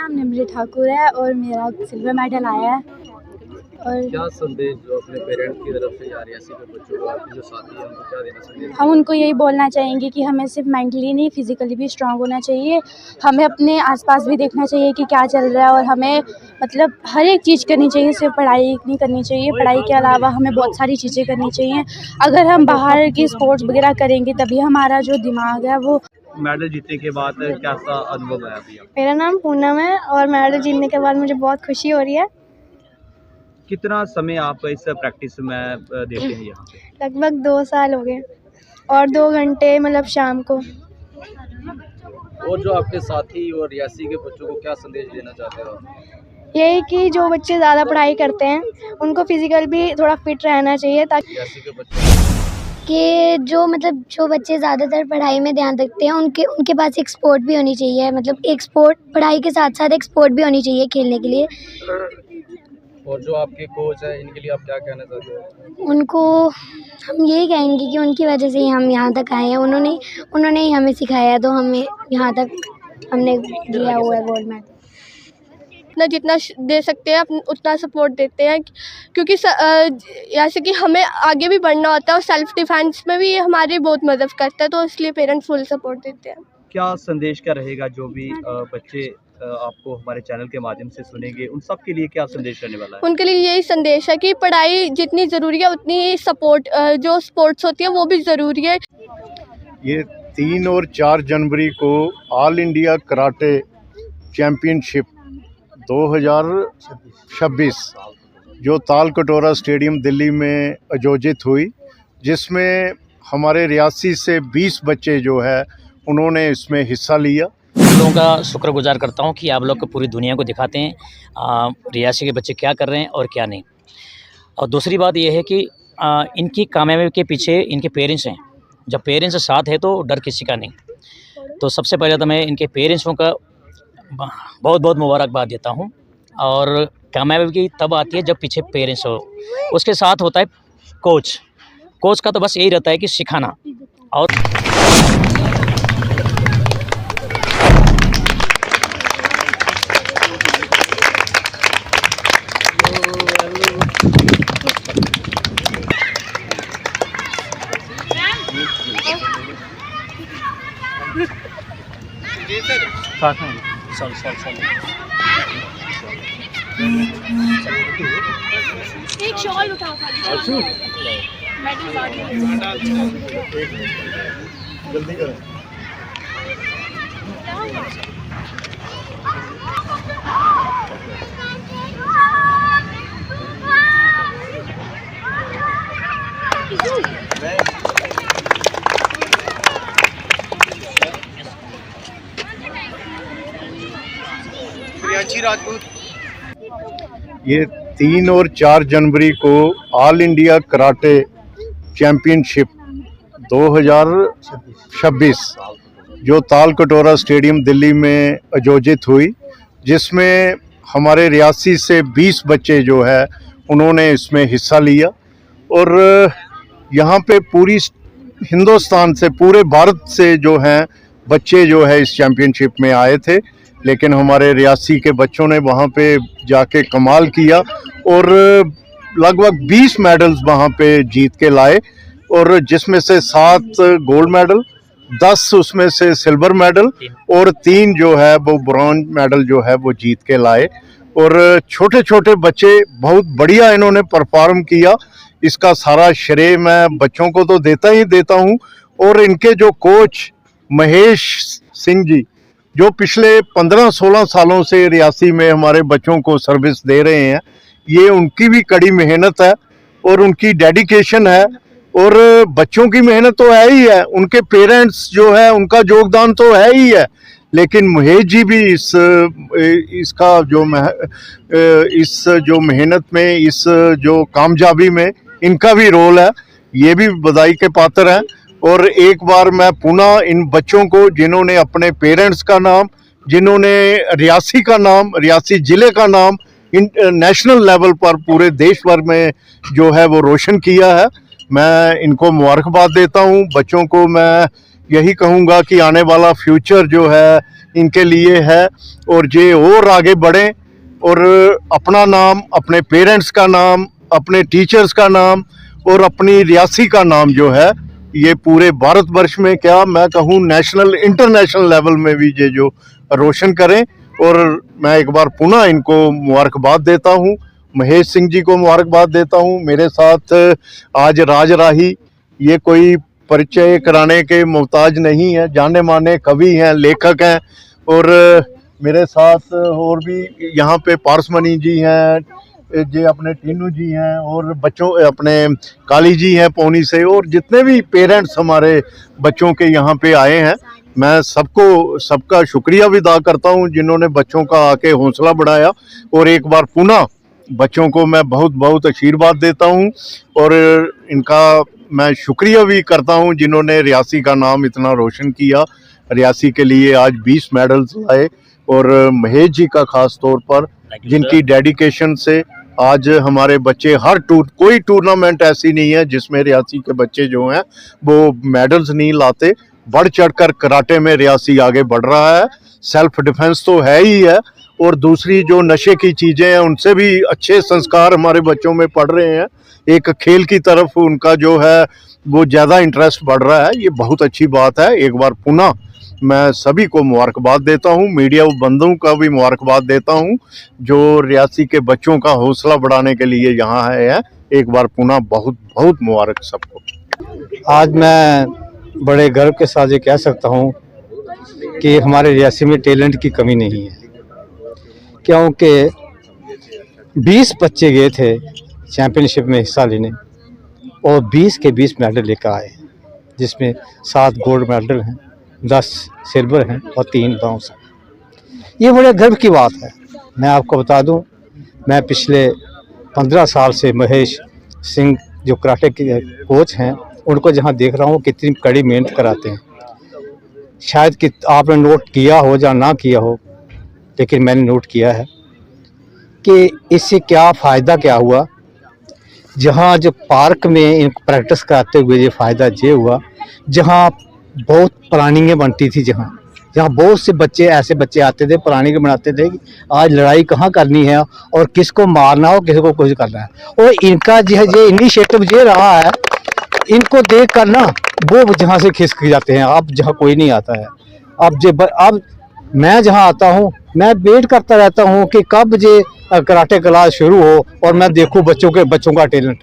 नाम निम्रत ठाकुर है और मेरा सिल्वर मेडल आया है। और क्या संदेश जो अपने पेरेंट्स की तरफ से या रियासी के बच्चों को, आपके जो साथी हैं, उनको क्या देना संदेश? हम उनको यही बोलना चाहेंगे कि हमें सिर्फ मेंटली नहीं फिज़िकली भी स्ट्रांग होना चाहिए। हमें अपने आसपास भी देखना चाहिए कि क्या चल रहा है और हमें मतलब हर एक चीज़ करनी चाहिए, सिर्फ पढ़ाई नहीं करनी चाहिए। पढ़ाई के अलावा हमें बहुत सारी चीज़ें करनी चाहिए। अगर हम बाहर की स्पोर्ट्स वगैरह करेंगे तभी हमारा जो दिमाग है वो। मेडल जीतने के बाद कैसा अनुभव है अभी? मेरा नाम पूनम है और मेडल जीतने के बाद मुझे बहुत खुशी हो रही है। कितना समय आप इस प्रैक्टिस में देते हैं यहाँ पे? लगभग 2 साल हो गए और 2 घंटे मतलब शाम को। और जो आपके साथी और रियासी के बच्चों को क्या संदेश देना चाहते हो? यही कि जो बच्चे ज़्यादा पढ़ाई करते हैं उनको फिजिकल भी थोड़ा फिट रहना चाहिए ताकि रियासी के बच्चों कि जो बच्चे ज़्यादातर पढ़ाई में ध्यान रखते हैं उनके पास एक स्पोर्ट भी होनी चाहिए। मतलब एक स्पोर्ट पढ़ाई के साथ साथ एक स्पोर्ट भी होनी चाहिए खेलने के लिए। और जो आपके कोच हैं, इनके लिए आप क्या कहना चाहते हो? उनको हम यही कहेंगे कि उनकी वजह से ही हम यहाँ तक आए हैं। उन्होंने ही हमें सिखाया है, तो हमें यहाँ तक हमने दिया हुआ है गोल्ड मेडल। जितना दे सकते हैं उतना सपोर्ट देते हैं क्योंकि जैसे कि हमें आगे भी बढ़ना होता है और सेल्फ डिफेंस में भी ये हमारी बहुत मदद करता है, तो इसलिए पेरेंट्स फुल सपोर्ट देते हैं। क्या संदेश क्या रहेगा जो भी बच्चे आपको हमारे चैनल के माध्यम से सुनेंगे, उन सब के लिए क्या संदेश रहने वाला है? उनके लिए यही संदेश है कि पढ़ाई जितनी ज़रूरी है उतनी ही सपोर्ट जो स्पोर्ट्स होती है वो भी ज़रूरी है। ये 3 और 4 जनवरी को ऑल इंडिया कराटे चैम्पियनशिप 2026 जो ताल कटोरा स्टेडियम दिल्ली में आयोजित हुई, जिसमें हमारे रियासी से 20 बच्चे जो है उन्होंने इसमें हिस्सा लिया। लोगों का शुक्रगुजार करता हूं कि आप लोग को पूरी दुनिया को दिखाते हैं रियासी के बच्चे क्या कर रहे हैं और क्या नहीं। और दूसरी बात यह है कि इनकी कामयाबी के पीछे इनके पेरेंट्स हैं। जब पेरेंट्स साथ है तो डर किसी का नहीं। तो सबसे पहले तो मैं इनके पेरेंट्सों का बहुत बहुत मुबारकबाद देता हूं। और कामयाबी तब आती है जब पीछे पेरेंट्स हो, उसके साथ होता है कोच का तो बस यही रहता है कि सिखाना। और एक शॉल उठाओ खाली। जल्दी करें। ये 3 और 4 जनवरी को ऑल इंडिया कराटे चैम्पियनशिप 2026 जो ताल कटोरा स्टेडियम दिल्ली में आयोजित हुई, जिसमें हमारे रियासी से 20 बच्चे जो है उन्होंने इसमें हिस्सा लिया। और यहाँ पे पूरी हिंदुस्तान से, पूरे भारत से जो हैं बच्चे जो है इस चैम्पियनशिप में आए थे, लेकिन हमारे रियासी के बच्चों ने वहाँ पे जाके कमाल किया और लगभग 20 मेडल्स वहाँ पे जीत के लाए। और जिसमें से 7 गोल्ड मेडल, 10 उसमें से सिल्वर मेडल और 3 जो है वो ब्रॉन्ज मेडल जो है वो जीत के लाए। और छोटे छोटे बच्चे बहुत बढ़िया इन्होंने परफॉर्म किया। इसका सारा श्रेय मैं बच्चों को तो देता ही देता हूँ। और इनके जो कोच महेश सिंह जी, जो पिछले 15-16 सालों से रियासी में हमारे बच्चों को सर्विस दे रहे हैं, ये उनकी भी कड़ी मेहनत है और उनकी डेडिकेशन है। और बच्चों की मेहनत तो है ही है, उनके पेरेंट्स जो है उनका योगदान तो है ही है, लेकिन महेश जी भी इसका जो मेहनत में, इस जो कामयाबी में इनका भी रोल है। ये भी बधाई के पात्र हैं। और एक बार मैं पुनः इन बच्चों को, जिन्होंने अपने पेरेंट्स का नाम, जिन्होंने रियासी का नाम, रियासी ज़िले का नाम नेशनल लेवल पर पूरे देश भर में जो है वो रोशन किया है, मैं इनको मुबारकबाद देता हूं। बच्चों को मैं यही कहूंगा कि आने वाला फ्यूचर जो है इनके लिए है, और ये और आगे बढ़ें और अपना नाम, अपने पेरेंट्स का नाम, अपने टीचर्स का नाम और अपनी रियासी का नाम जो है ये पूरे भारतवर्ष में, क्या मैं कहूँ, नेशनल इंटरनेशनल लेवल में भी ये जो रोशन करें। और मैं एक बार पुनः इनको मुबारकबाद देता हूँ, महेश सिंह जी को मुबारकबाद देता हूँ। मेरे साथ आज राज राही, ये कोई परिचय कराने के मोहताज नहीं है, जाने माने कवि हैं, लेखक हैं। और मेरे साथ और भी यहाँ पे पारसमणि जी हैं, ये अपने टीनू जी हैं, और बच्चों अपने काली जी हैं पौनी से, और जितने भी पेरेंट्स हमारे बच्चों के यहाँ पे आए हैं, मैं सबका शुक्रिया भी अदा करता हूँ जिन्होंने बच्चों का आके हौसला बढ़ाया। और एक बार पुनः बच्चों को मैं बहुत बहुत आशीर्वाद देता हूँ और इनका मैं शुक्रिया भी करता हूँ जिन्होंने रियासी का नाम इतना रोशन किया। रियासी के लिए आज 20 मेडल्स लाए, और महेश जी का खास तौर पर, जिनकी डेडिकेशन से आज हमारे बच्चे हर कोई टूर्नामेंट ऐसी नहीं है जिसमें रियासी के बच्चे जो हैं वो मेडल्स नहीं लाते। बढ़ चढ़कर कराटे में रियासी आगे बढ़ रहा है। सेल्फ डिफेंस तो है ही है, और दूसरी जो नशे की चीज़ें हैं उनसे भी अच्छे संस्कार हमारे बच्चों में पड़ रहे हैं। एक खेल की तरफ उनका जो है वो ज़्यादा इंटरेस्ट बढ़ रहा है, ये बहुत अच्छी बात है। एक बार पुनः मैं सभी को मुबारकबाद देता हूँ, मीडिया बंधुओं का भी मुबारकबाद देता हूँ जो रियासी के बच्चों का हौसला बढ़ाने के लिए यहाँ है। एक बार पुनः बहुत बहुत मुबारक सबको। आज मैं बड़े गर्व के साथ ये कह सकता हूँ कि हमारे रियासी में टैलेंट की कमी नहीं है, क्योंकि 20 बच्चे गए थे चैम्पियनशिप में हिस्सा लेने और 20 के 20 मेडल लेकर आए, जिसमें 7 गोल्ड मेडल हैं, 10 सिल्वर हैं और 3 ब्रॉन्ज हैं। ये बड़े गर्व की बात है। मैं आपको बता दूं, मैं पिछले 15 साल से महेश सिंह जो कराटे के कोच हैं उनको जहां देख रहा हूं कितनी कड़ी मेहनत कराते हैं। शायद कि आपने नोट किया हो या ना किया हो, लेकिन मैंने नोट किया है कि इससे क्या फ़ायदा क्या हुआ। जहां जो पार्क में इनको प्रैक्टिस कराते हुए ये फ़ायदा ये हुआ, जहां बहुत प्लानिंगें बनती थी, जहाँ बहुत से बच्चे ऐसे बच्चे आते थे, प्लानिंग बनाते थे कि आज लड़ाई कहाँ करनी है और किसको मारना हो, किसको कुछ करना है। और इनका जो इनिशिएटिव ये रहा है, इनको देख कर ना वो जहाँ से खिसक जाते हैं। अब जहाँ कोई नहीं आता है, अब मैं जहाँ आता हूँ मैं वेट करता रहता हूँ कि कब ये कराटे क्लास शुरू हो और मैं देखूँ बच्चों का टैलेंट।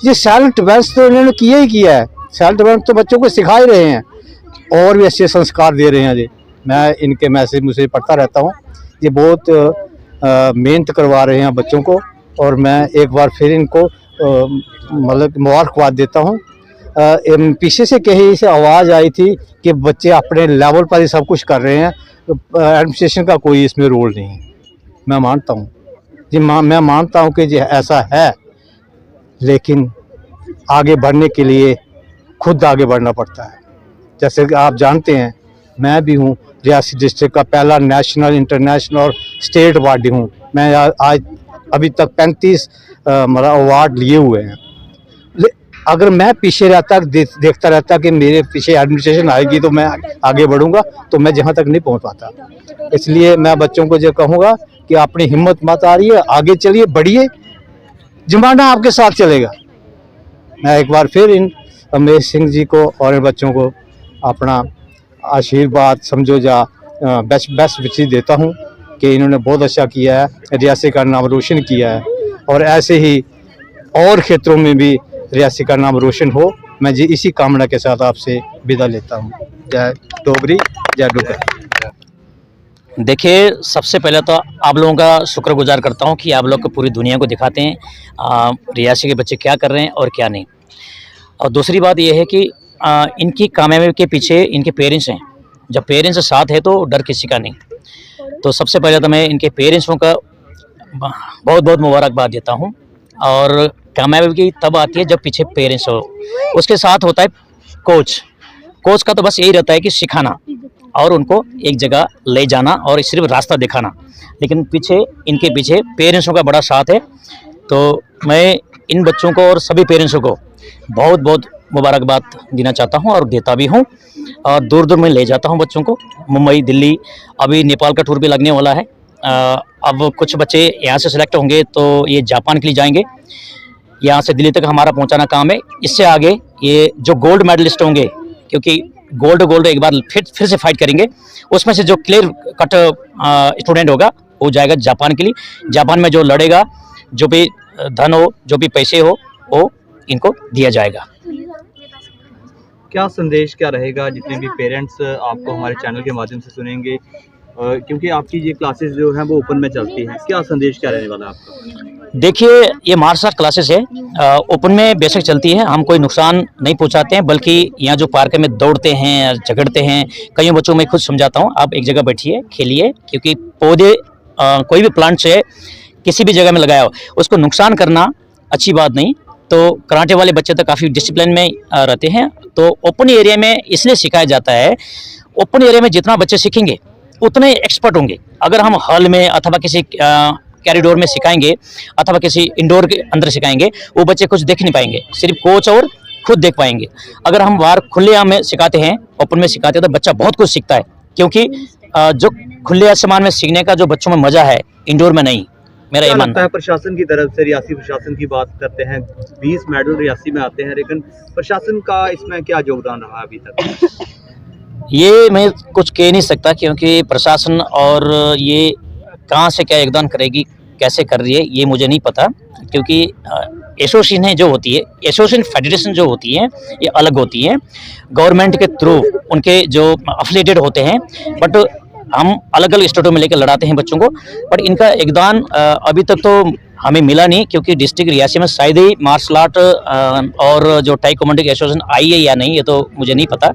ये सेल्फ डिफेंस तो इन्होंने किया ही किया है, सेल्फ डिफेंस तो बच्चों को सिखा ही रहे हैं और भी अच्छे संस्कार दे रहे हैं। जी मैं इनके मैसेज मुझे पढ़ता रहता हूँ, ये बहुत मेहनत करवा रहे हैं बच्चों को, और मैं एक बार फिर इनको मतलब मुबारकबाद देता हूँ। पीछे से कहीं से आवाज़ आई थी कि बच्चे अपने लेवल पर ही सब कुछ कर रहे हैं, एडमिनिस्ट्रेशन का कोई इसमें रोल नहीं है। मैं मानता हूँ जी, मैं मानता हूँ कि जी ऐसा है, लेकिन आगे बढ़ने के लिए खुद आगे बढ़ना पड़ता है। जैसे कि आप जानते हैं, मैं भी हूँ रियासी डिस्ट्रिक्ट का पहला नेशनल, इंटरनेशनल और स्टेट अवार्डी हूँ। मैं आज अभी तक 35 मतलब अवार्ड लिए हुए हैं। अगर मैं पीछे रहता देखता रहता कि मेरे पीछे एडमिनिस्ट्रेशन आएगी तो मैं आगे बढ़ूंगा, तो मैं जहाँ तक नहीं पहुँच पाता। इसलिए मैं बच्चों को जो कहूँगा कि अपनी हिम्मत मत हारिए, आगे चलिए, बढ़िए, ज़माना आपके साथ चलेगा। मैं एक बार फिर इन महेश सिंह जी को और इन बच्चों को अपना आशीर्वाद समझो या बेस्ट विशेष देता हूँ कि इन्होंने बहुत अच्छा किया है, रियासी का नाम रोशन किया है, और ऐसे ही और क्षेत्रों में भी रियासी का नाम रोशन हो। मैं जी इसी कामना के साथ आपसे विदा लेता हूँ। जय डोगरी, जय डुग्गर। देखिए, सबसे पहले तो आप लोगों का शुक्रगुजार करता हूँ कि आप लोग को पूरी दुनिया को दिखाते हैं रियासी के बच्चे क्या कर रहे हैं और क्या नहीं। और दूसरी बात यह है कि इनकी कामयाबी के पीछे इनके पेरेंट्स हैं। जब पेरेंट्स साथ है तो डर किसी का नहीं। तो सबसे पहले तो मैं इनके पेरेंट्सों का बहुत बहुत मुबारकबाद देता हूँ। और कामयाबी तब आती है जब पीछे पेरेंट्स हो, उसके साथ होता है कोच का तो बस यही रहता है कि सिखाना और उनको एक जगह ले जाना और सिर्फ रास्ता दिखाना, लेकिन इनके पीछे पेरेंट्सों का बड़ा साथ है। तो मैं इन बच्चों को और सभी पेरेंट्सों को बहुत बहुत मुबारकबाद देना चाहता हूँ और देता भी हूँ। और दूर दूर में ले जाता हूँ बच्चों को, मुंबई, दिल्ली, अभी नेपाल का टूर भी लगने वाला है। अब कुछ बच्चे यहाँ से सिलेक्ट होंगे तो ये जापान के लिए जाएंगे। यहाँ से दिल्ली तक हमारा पहुँचाना काम है। इससे आगे ये जो गोल्ड मेडलिस्ट होंगे, क्योंकि गोल्ड एक बार फिर से फाइट करेंगे, उसमें से जो क्लियर कट स्टूडेंट होगा वो जाएगा जापान के लिए। जापान में जो लड़ेगा, जो भी धन हो, जो भी पैसे हो, वो इनको दिया जाएगा। क्या संदेश क्या रहेगा जितने भी पेरेंट्स आपको हमारे चैनल के माध्यम से सुनेंगे, क्योंकि आपकी ये क्लासेस जो हैं वो ओपन में चलती हैं, क्या संदेश क्या रहने वाला है आपका? देखिए, ये मार्शल आर्ट क्लासेस है, ओपन में बेशक चलती है, हम कोई नुकसान नहीं पहुंचाते हैं, बल्कि यहाँ जो पार्क में दौड़ते हैं, झगड़ते हैं, कई बच्चों में खुद समझाता हूँ, आप एक जगह बैठिए, खेलिए, क्योंकि पौधे कोई भी प्लांट्स है किसी भी जगह में लगाया हो, उसको नुकसान करना अच्छी बात नहीं। तो कराटे वाले बच्चे तो काफ़ी डिसिप्लिन में रहते हैं। तो ओपन एरिया में इसलिए सिखाया जाता है, ओपन एरिया में जितना बच्चे सीखेंगे उतने एक्सपर्ट होंगे। अगर हम हॉल में अथवा किसी कॉरिडोर में सिखाएंगे अथवा किसी इंडोर के अंदर सिखाएंगे, वो बच्चे कुछ देख नहीं पाएंगे, सिर्फ कोच और खुद देख पाएंगे। अगर हम बाहर खुले आम में सिखाते हैं, ओपन में सिखाते हैं, तो बच्चा बहुत कुछ सीखता है, क्योंकि जो खुले आसमान में सीखने का जो बच्चों में मजा है, इंडोर में नहीं, मेरा ये क्या मानना लगता है प्रशासन की तरफ से, रियासी प्रशासन की बात करते हैं, 20 मेडल रियासी में आते हैं, लेकिन प्रशासन का इसमें क्या योगदान रहा अभी तक? ये मैं कुछ कह नहीं सकता, क्योंकि प्रशासन और ये कहाँ से क्या योगदान करेगी, कैसे कर रही है, ये मुझे नहीं पता। क्योंकि एसोसिएशन जो होती है, एसोसिएशन फेडरेशन जो होती है, ये अलग होती है, गवर्नमेंट के थ्रू उनके जो अफिलिएटेड होते हैं। बट हम अलग अलग स्टेटों में लेकर लड़ाते हैं बच्चों को, बट इनका योगदान अभी तक तो हमें मिला नहीं, क्योंकि डिस्ट्रिक्ट रियासी में शायद ही मार्शल आर्ट और जो टाइकोमंडो की एसोसिएशन आई है या नहीं, ये तो मुझे नहीं पता।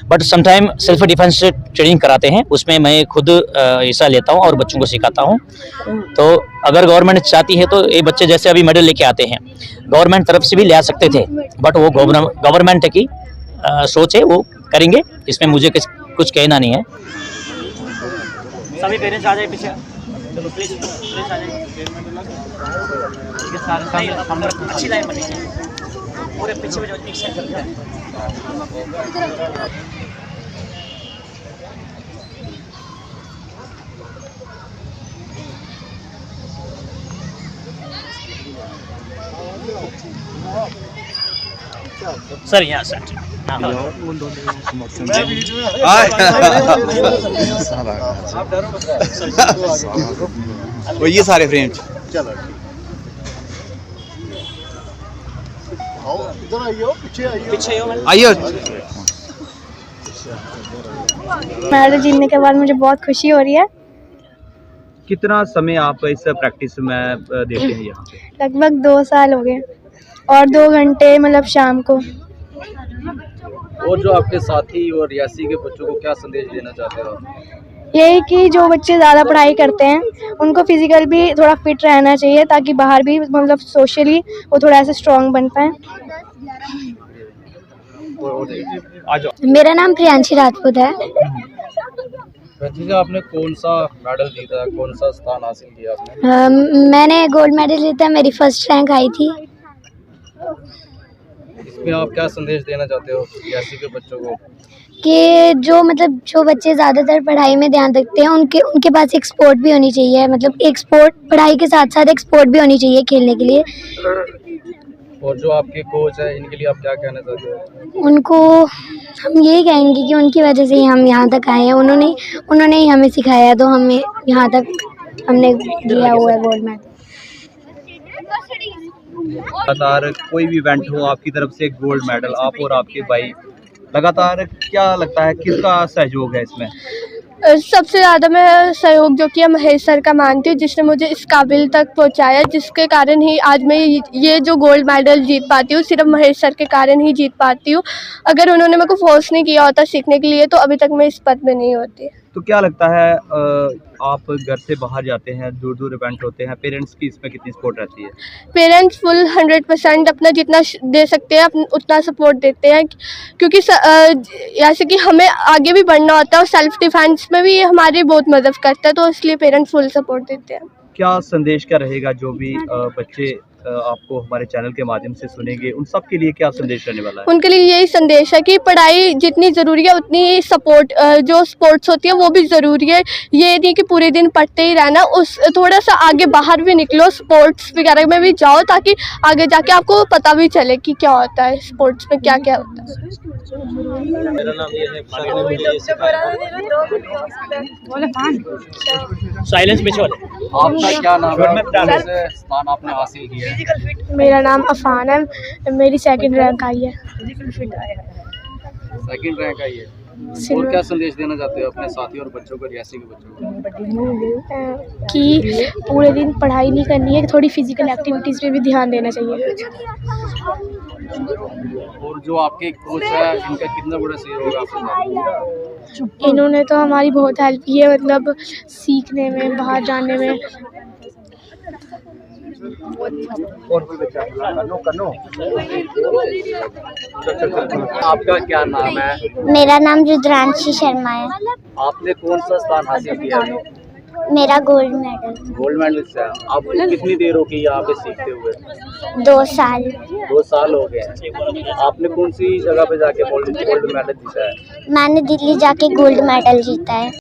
But sometime self defence training कराते हैं, उसमें मैं खुद हिस्सा लेता हूं और बच्चों को सिखाता हूं। तो अगर गवर्नमेंट चाहती है तो ये बच्चे जैसे अभी मेडल लेके आते हैं, गवर्नमेंट तरफ से भी ले आ सकते थे, बट वो गवर्नमेंट की सोच है, वो करेंगे, इसमें मुझे कुछ कहना नहीं है। सभी पेरेंट्स आ जाए पीछे, चलो प्लीज आ जाइए। अच्छी लाइन बनी पूरे पीछे में, जो एक साइड करके सर यहाँ सर वो ये सारे फ्रेम चलो आओ, इधर आइए, पीछे आइए। मेडल जीतने के बाद मुझे बहुत खुशी हो रही है। कितना समय आप इस प्रैक्टिस में देते हैं यहाँ पे? लगभग 2 साल हो गए, और 2 घंटे मतलब शाम को। और जो आपके साथी और रियासी के बच्चों को क्या संदेश देना चाहते हो? यही कि जो बच्चे ज़्यादा पढ़ाई करते हैं उनको फिजिकल भी थोड़ा फिट रहना चाहिए, ताकि बाहर भी मतलब सोशली वो थोड़ा ऐसे स्ट्रॉन्ग बन पाए। मेरा नाम प्रियांशी राजपूत है। आपने कौन सा मेडल जीता, कौन सा स्थान हासिल किया आपने? मैंने गोल्ड मेडल जीता, मेरी फर्स्ट रैंक आई थी। इसमें आप क्या संदेश देना चाहते हो रियासी के बच्चों को? कि जो बच्चे ज़्यादातर पढ़ाई में ध्यान रखते हैं उनके पास एक स्पोर्ट भी होनी चाहिए, मतलब एक स्पोर्ट पढ़ाई के साथ साथ एक स्पोर्ट भी होनी चाहिए खेलने के लिए। और जो आपके कोच है, इनके लिए आप क्या कहना चाहते हो? उनको हम यही कहेंगे कि उनकी वजह से ही हम यहाँ तक आए हैं, उन्होंने ही हमें सिखाया, तो हमें यहाँ तक हमने दिया हुआ है गोल्ड मेडल। लगातार कोई भी इवेंट हो, आपकी तरफ से गोल्ड मेडल, आप और आपके भाई लगातार, क्या लगता है किसका सहयोग है इसमें? सबसे ज़्यादा मैं सहयोग जो किया महेश सर का मानती हूँ, जिसने मुझे इस काबिल तक पहुँचाया, जिसके कारण ही आज मैं ये जो गोल्ड मेडल जीत पाती हूँ, सिर्फ महेश सर के कारण ही जीत पाती हूँ। अगर उन्होंने मेरे को फोर्स नहीं किया होता सीखने के लिए, तो अभी तक मैं इस पद में नहीं होती। तो क्या लगता है, आप घर से बाहर जाते हैं, दूर दूर इवेंट होते हैं, पेरेंट्स की इसमें कितनी सपोर्ट रहती है? पेरेंट्स फुल 100% अपना जितना दे सकते हैं उतना सपोर्ट देते हैं, क्योंकि जैसे कि हमें आगे भी बढ़ना होता है और सेल्फ डिफेंस में भी ये हमारी बहुत मदद करता है, तो इसलिए पेरेंट्स फुल सपोर्ट देते हैं। क्या संदेश क्या रहेगा जो भी बच्चे आपको हमारे चैनल के माध्यम से सुनेंगे, उन सब के लिए क्या संदेश रहने वाला है? उनके लिए यही संदेश है कि पढ़ाई जितनी ज़रूरी है उतनी सपोर्ट जो स्पोर्ट्स होती है वो भी ज़रूरी है। ये नहीं कि पूरे दिन पढ़ते ही रहना, उस थोड़ा सा आगे बाहर भी निकलो, स्पोर्ट्स वगैरह में भी जाओ ताकि आगे जाके आपको पता भी चले कि क्या होता है स्पोर्ट्स में, क्या क्या होता है। मेरा नाम ये है साइलेंस में वाले आपका क्या नाम है? कौन से स्थान आपने हासिल किया है? मेरा नाम अफान है, मेरी सेकंड रैंक आई है। सेकंड रैंक आई है। और क्या संदेश देना चाहते हो अपने साथी और बच्चों को, रियासी के बच्चों को? कि पूरे दिन पढ़ाई नहीं करनी है, थोड़ी फिजिकल एक्टिविटीज़ पे भी ध्यान देना चाहिए। और जो आपके कोच है इनका कितना बड़ा सहयोग है आपके साथ? इन्होंने तो हमारी बहुत हेल्प की है, मतलब सीखने में, बाहर जाने में। आपका क्या नाम है? मेरा नाम रुद्रांशी शर्मा है। आपने कौन सा स्थान हासिल किया है? मेरा गोल्ड मेडल। गोल्ड मेडलिस्ट है। आपको कितनी देर हो गई यहाँ पे सीखते हुए? 2 साल। 2 साल हो गए हैं। आपने कौन सी जगह पे जाके गोल्ड मेडल जीता है? मैंने दिल्ली जाके गोल्ड मेडल जीता है।